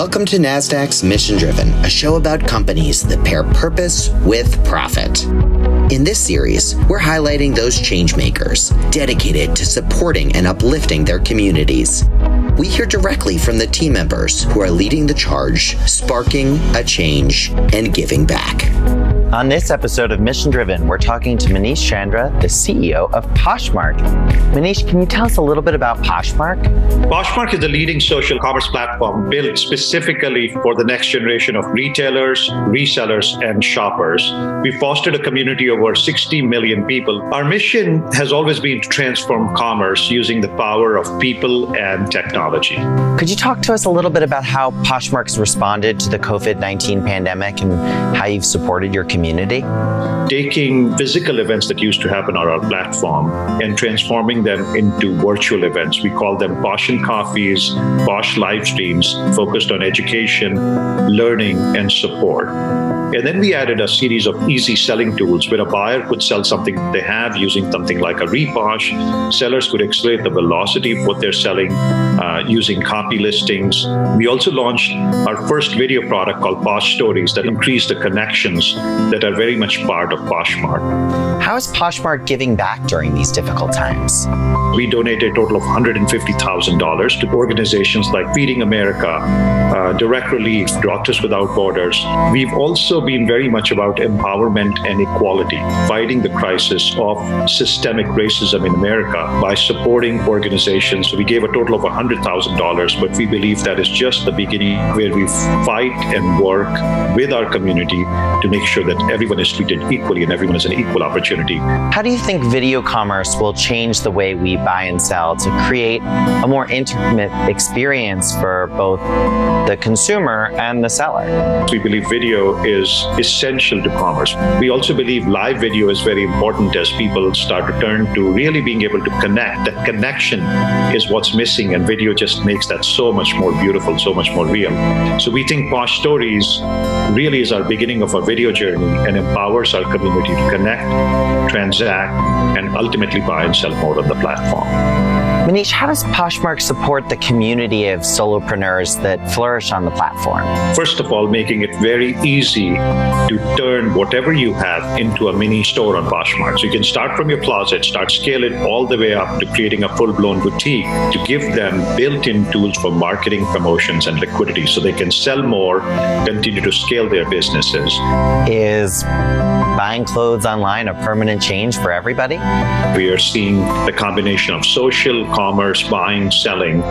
Welcome to NASDAQ's Mission Driven, a show about companies that pair purpose with profit. In this series, we're highlighting those change makers dedicated to supporting and uplifting their communities. We hear directly from the team members who are leading the charge, sparking a change, and giving back. On this episode of Mission Driven, we're talking to Manish Chandra, the CEO of Poshmark. Manish, can you tell us a little bit about Poshmark? Poshmark is the leading social commerce platform built specifically for the next generation of retailers, resellers, and shoppers. We fostered a community of over 60 million people. Our mission has always been to transform commerce using the power of people and technology. Could you talk to us a little bit about how Poshmark's responded to the COVID-19 pandemic and how you've supported your community? Taking physical events that used to happen on our platform and transforming them into virtual events. We call them Posh and Coffees, Posh live streams focused on education, learning, and support. And then we added a series of easy selling tools where a buyer could sell something they have using something like a Reposh. Sellers could accelerate the velocity of what they're selling using copy listings. We also launched our first video product called Posh Stories that increased the connections that are very much part of Poshmark. How is Poshmark giving back during these difficult times? We donated a total of $150,000 to organizations like Feeding America, Direct Relief, Doctors Without Borders. We've also been very much about empowerment and equality, fighting the crisis of systemic racism in America by supporting organizations. So we gave a total of $100,000, but we believe that is just the beginning where we fight and work with our community to make sure that everyone is treated equally and everyone has an equal opportunity. How do you think video commerce will change the way we buy and sell to create a more intimate experience for both the consumer and the seller? We believe video is essential to commerce. We also believe live video is very important as people start to turn to really being able to connect. That connection is what's missing, and video just makes that so much more beautiful, so much more real. So we think Posh Stories really is our beginning of a video journey and empowers our community to connect, transact, and ultimately buy and sell more on the platform. Manish, how does Poshmark support the community of solopreneurs that flourish on the platform? First of all, making it very easy to turn whatever you have into a mini store on Poshmark. So you can start from your closet, scale it all the way up to creating a full-blown boutique to give them built-in tools for marketing, promotions, and liquidity so they can sell more, continue to scale their businesses. Is buying clothes online a permanent change for everybody? We are seeing the combination of social commerce, buying, selling,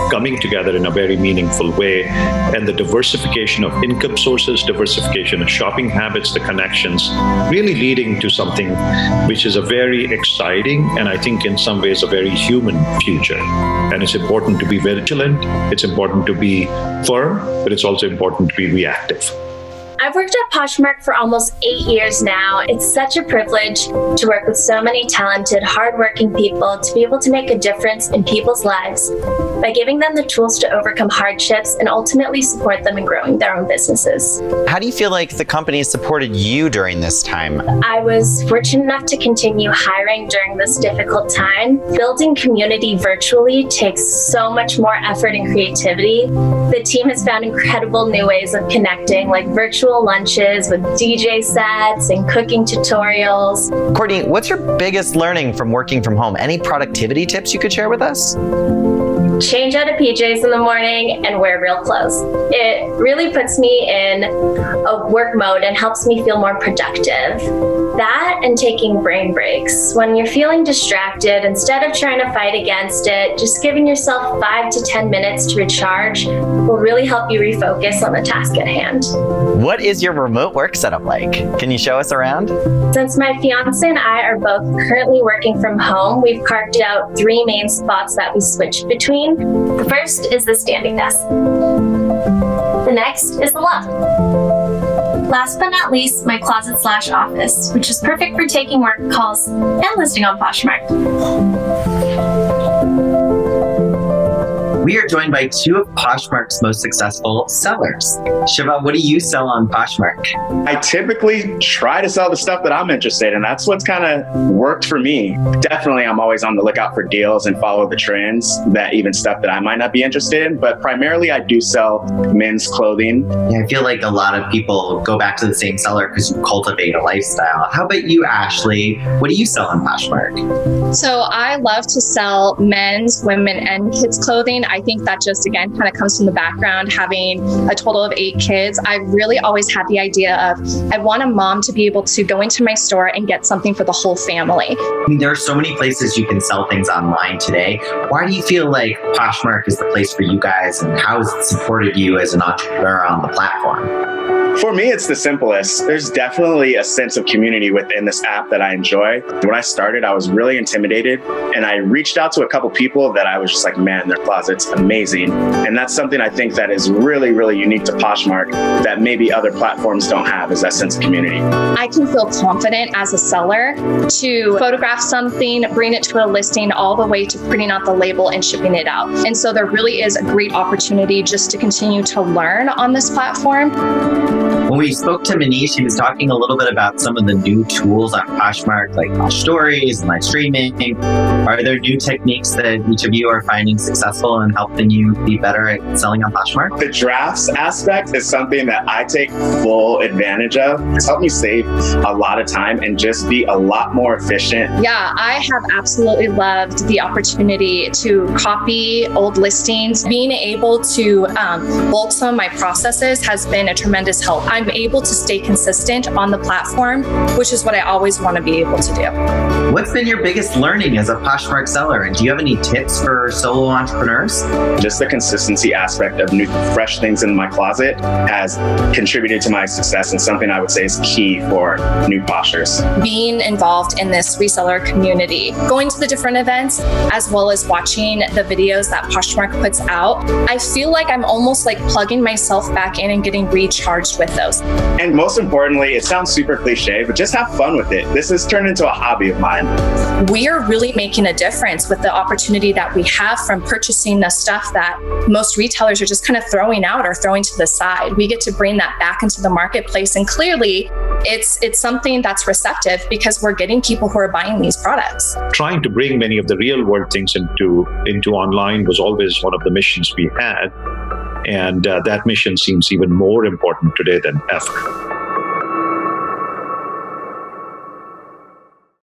coming together in a very meaningful way, and the diversification of income sources, diversification of shopping habits, the connections, really leading to something which is a very exciting and I think in some ways a very human future. And it's important to be vigilant, it's important to be firm, but it's also important to be reactive. I've worked at Poshmark for almost 8 years now. It's such a privilege to work with so many talented, hardworking people to be able to make a difference in people's lives by giving them the tools to overcome hardships and ultimately support them in growing their own businesses. How do you feel like the company has supported you during this time? I was fortunate enough to continue hiring during this difficult time. Building community virtually takes so much more effort and creativity. The team has found incredible new ways of connecting, like virtual lunches with DJ sets and cooking tutorials. Courtney, what's your biggest learning from working from home? Any productivity tips you could share with us? Change out of PJs in the morning and wear real clothes. It really puts me in a work mode and helps me feel more productive. That and taking brain breaks. When you're feeling distracted, instead of trying to fight against it, just giving yourself 5 to 10 minutes to recharge will really help you refocus on the task at hand. What is your remote work setup like? Can you show us around? Since my fiance and I are both currently working from home, we've carved out 3 main spots that we switch between. The first is the standing desk. The next is the loft. Last but not least, my closet/office, which is perfect for taking work calls and listing on Poshmark. we are joined by two of Poshmark's most successful sellers. Shiva, what do you sell on Poshmark? I typically try to sell the stuff that I'm interested in. That's what's kind of worked for me. Definitely, I'm always on the lookout for deals and follow the trends, that even stuff that I might not be interested in. But primarily, I do sell men's clothing. Yeah, I feel like a lot of people go back to the same seller because you cultivate a lifestyle. How about you, Ashley? What do you sell on Poshmark? So I love to sell men's, women, and kids clothing. I think that just, again, kind of comes from the background, having a total of 8 kids. I really always had the idea of, I want a mom to be able to go into my store and get something for the whole family. I mean, there are so many places you can sell things online today. Why do you feel like Poshmark is the place for you guys, and how has it supported you as an entrepreneur on the platform? For me, it's the simplest. There's definitely a sense of community within this app that I enjoy. When I started, I was really intimidated, and I reached out to a couple people that I was just like, man, their closet's amazing. And that's something I think that is really, really unique to Poshmark that maybe other platforms don't have, is that sense of community. I can feel confident as a seller to photograph something, bring it to a listing, all the way to printing out the label and shipping it out. And so there really is a great opportunity just to continue to learn on this platform. When we spoke to Manish, he was talking a little bit about some of the new tools on Poshmark, like Posh Stories and live streaming. Are there new techniques that each of you are finding successful and helping you be better at selling on Poshmark? The drafts aspect is something that I take full advantage of. It's helped me save a lot of time and just be a lot more efficient. Yeah, I have absolutely loved the opportunity to copy old listings. Being able to bulk some of my processes has been a tremendous help. I'm able to stay consistent on the platform, which is what I always want to be able to do. What's been your biggest learning as a Poshmark seller? And do you have any tips for solo entrepreneurs? Just the consistency aspect of new, fresh things in my closet has contributed to my success, and something I would say is key for new Poshers. Being involved in this reseller community, going to the different events, as well as watching the videos that Poshmark puts out, I feel like I'm almost like plugging myself back in and getting recharged with those. And most importantly, it sounds super cliche, but just have fun with it. This has turned into a hobby of mine. We are really making a difference with the opportunity that we have from purchasing the stuff that most retailers are just kind of throwing out or throwing to the side. We get to bring that back into the marketplace, and clearly it's something that's receptive because we're getting people who are buying these products. Trying to bring many of the real world things into online was always one of the missions we had. And that mission seems even more important today than ever.